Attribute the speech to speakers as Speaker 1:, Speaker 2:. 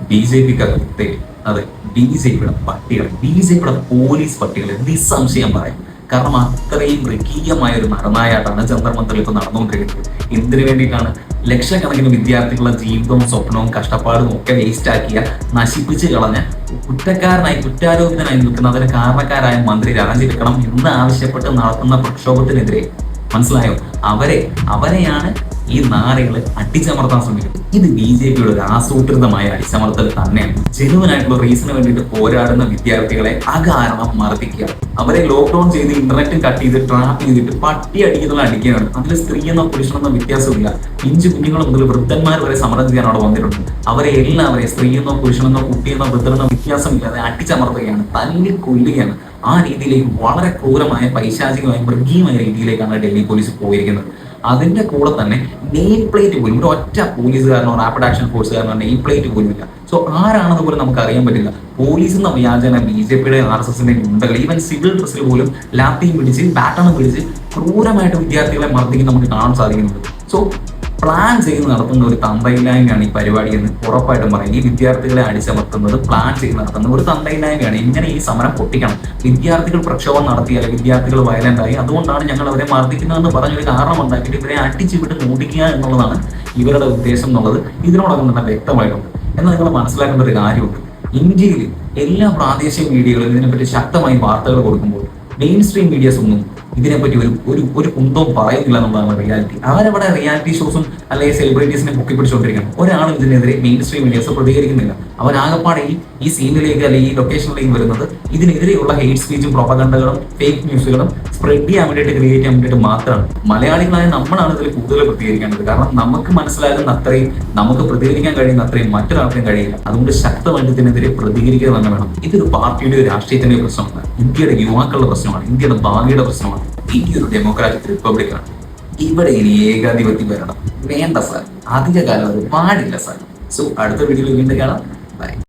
Speaker 1: ബി.ജെ.പിക്ക് അതെ, ബി.ജെ.പിയുടെ പട്ടികൾ, ബി.ജെ.പിയുടെ പോലീസ് പട്ടികൾ നിസ്സംശയം പറയും. കാരണം അത്രയും മൃഗീയമായ ഒരു നടനായാട്ടാണ് ജന്തർ മന്ദിറിൽ ഇപ്പൊ നടന്നുകൊണ്ടിരിക്കുന്നത്. എന്തിനു വേണ്ടിയിട്ടാണ്? ലക്ഷക്കണക്കിന് വിദ്യാർത്ഥികളുടെ ജീവിതവും സ്വപ്നവും കഷ്ടപ്പാടും ഒക്കെ വേസ്റ്റ് ആക്കിയ, നശിപ്പിച്ച് കളഞ്ഞ, കുറ്റാരോപിതനായി നിൽക്കുന്ന, അതിന് കാരണക്കാരായ മന്ത്രി രാജിവെക്കണം എന്ന് ആവശ്യപ്പെട്ട് നടത്തുന്ന പ്രക്ഷോഭത്തിനെതിരെ, മനസ്സിലായോ, അവരെയാണ് ഈ നാരകള് അടിച്ചമർത്താൻ ശ്രമിക്കുന്നത്. ഇത് ബി.ജെ.പിയുടെ ഒരു ആസൂത്രിതമായ അടിച്ചമർത്തൽ തന്നെയാണ്. ജനുവനായിട്ടുള്ള റീസണിന് വേണ്ടിയിട്ട് പോരാടുന്ന വിദ്യാർത്ഥികളെ അകാരണം മർദ്ദിക്കുക, അവരെ ലോക്ക്ഡൌൺ ചെയ്ത് ഇന്റർനെറ്റും കട്ട് ചെയ്ത് ട്രാപ്പ് ചെയ്തിട്ട് പട്ടി അടിക്കുന്ന അടിക്കുകയാണ്. അതിൽ സ്ത്രീയെന്നോ പുരുഷനെന്നോ വ്യത്യാസമില്ല. പിഞ്ചു കുഞ്ഞുങ്ങൾ മുതൽ വൃദ്ധന്മാർ വരെ സമരം ചെയ്യാൻ അവിടെ വന്നിട്ടുണ്ട്. അവരെ എല്ലാവരെയും സ്ത്രീയെന്നോ പുരുഷനെന്നോ കുട്ടിയെന്നോ വൃദ്ധനെന്നോ വ്യത്യാസമില്ലാതെ അടിച്ചമർത്തുകയാണ്, തല്ലി കൊല്ലുകയാണ്. ആ രീതിയിലേക്ക് വളരെ ക്രൂരമായ, പൈശാചികമായ, മൃഗീയമായ രീതിയിലേക്കാണ് ഡൽഹി പോലീസ് പോയിരിക്കുന്നത്. അതിന്റെ കൂടെ തന്നെ നെയിം പ്ലേറ്റ് പോലും, ഒരു ഒറ്റ പോലീസുകാരനോ റാപ്പിഡ് ആക്ഷൻ ഫോഴ്സുകാരനോ നെയിം പ്ലേറ്റ് പോലും ഇല്ല. സോ ആരാണെന്ന് പോലും നമുക്ക് അറിയാൻ പറ്റില്ല. പോലീസ് എന്ന വ്യാജന ബി.ജെ.പിയുടെ ആർ.എസ്.എസിന്റെ ഗുണ്ടകൾ ഈവൻ സിവിൽ ഡ്രസ്സിൽ പോലും ലാത്തിയും പിടിച്ച് ബാറ്റണും പിടിച്ച് ക്രൂരമായിട്ട് വിദ്യാർത്ഥികളെ മർദ്ദിക്കുന്ന നമുക്ക് കാണാൻ സാധിക്കുന്നുണ്ട്. സോ പ്ലാൻ ചെയ്ത് നടത്തുന്ന ഒരു തന്തയില്ലായ്മയാണ് ഈ പരിപാടി എന്ന് ഉറപ്പായിട്ടും പറയും. ഈ വിദ്യാർത്ഥികളെ അടിച്ചമർത്തുന്നത് പ്ലാൻ ചെയ്ത് നടത്തുന്ന ഒരു തന്തയില്ലായ്മയാണ്. ഇങ്ങനെ ഈ സമരം പൊട്ടിക്കണം. വിദ്യാർത്ഥികൾ പ്രക്ഷോഭം നടത്തിയാൽ വിദ്യാർത്ഥികൾ വയലന്റ് ആയി, അതുകൊണ്ടാണ് ഞങ്ങൾ അവരെ മർദ്ദിക്കുന്നതെന്ന് പറഞ്ഞൊരു കാരണം ഉണ്ടാക്കിയിട്ട് ഇവരെ അടിച്ചുവിട്ട് മൂടിക്കുക എന്നുള്ളതാണ് ഇവരുടെ ഉദ്ദേശം എന്നുള്ളത് ഇതിനോടകം തന്നെ വ്യക്തമായിട്ടുണ്ട്. എന്നാൽ നിങ്ങൾ മനസ്സിലാക്കേണ്ട ഒരു കാര്യമുണ്ട്. ഇന്ത്യയിൽ എല്ലാ പ്രാദേശിക മീഡിയകളും ഇതിനെപ്പറ്റി ശക്തമായി വാർത്തകൾ കൊടുക്കുമ്പോൾ മെയിൻ സ്ട്രീം മീഡിയസ് ഒന്നും ഇതിനെപ്പറ്റി ഒരു കുന്തവും പറയുന്നില്ല എന്നുള്ളതാണ് റിയാലിറ്റി. അവരവിടെ റിയാലിറ്റി ഷോസും അല്ലെങ്കിൽ സെലിബ്രിറ്റീസിനെ പൊക്കി പിടിച്ചുകൊണ്ടിരിക്കുകയാണ്. ഒരാളും ഇതിനെതിരെ മെയിൻ സ്ട്രീം മീഡിയസ് പ്രതികരിക്കുന്നില്ല. അവരാകപ്പാടെ ഈ സീനിലേക്ക് അല്ലെങ്കിൽ ഈ ലൊക്കേഷനിലേക്ക് വരുന്നത് ഇതിനെതിരെയുള്ള ഹെയ്റ്റ് സ്പീച്ചും പ്രൊപ്പഗണ്ടകളും ഫേക്ക് ന്യൂസുകളും സ്പ്രെഡ് ചെയ്യാൻ വേണ്ടിയിട്ട്, ക്രിയേറ്റ് ചെയ്യാൻ വേണ്ടിയിട്ട് മാത്രമാണ്. മലയാളികളായ നമ്മളാണ് ഇതിൽ കൂടുതൽ പ്രതികരിക്കേണ്ടത്. കാരണം നമുക്ക് മനസ്സിലാകുന്ന അത്രയും, നമുക്ക് പ്രതികരിക്കാൻ കഴിയുന്ന അത്രയും മറ്റൊരാൾക്കും കഴിയില്ല. അതുകൊണ്ട് ശക്തമായിട്ട് ഇതിനെതിരെ പ്രതികരിക്കുക തന്നെ വേണം. ഇതൊരു പാർട്ടിയുടെ, രാഷ്ട്രീയത്തിന്റെ പ്രശ്നമാണ്, ഇന്ത്യയുടെ യുവാക്കളുടെ പ്രശ്നമാണ്, ഇന്ത്യയുടെ ഭാവിയുടെ പ്രശ്നമാണ്. ഇന്ത്യ ഒരു ഡെമോക്രാറ്റിക് റിപ്പബ്ലിക്കാണ്. ഇവിടെ ഇനി ഏകാധിപത്യം വരണം വേണ്ട സാർ. അധിക കാലം അത് പാടില്ല സാർ. സോ അടുത്ത വീഡിയോയിൽ വീണ്ടും കാണാം. ബൈ.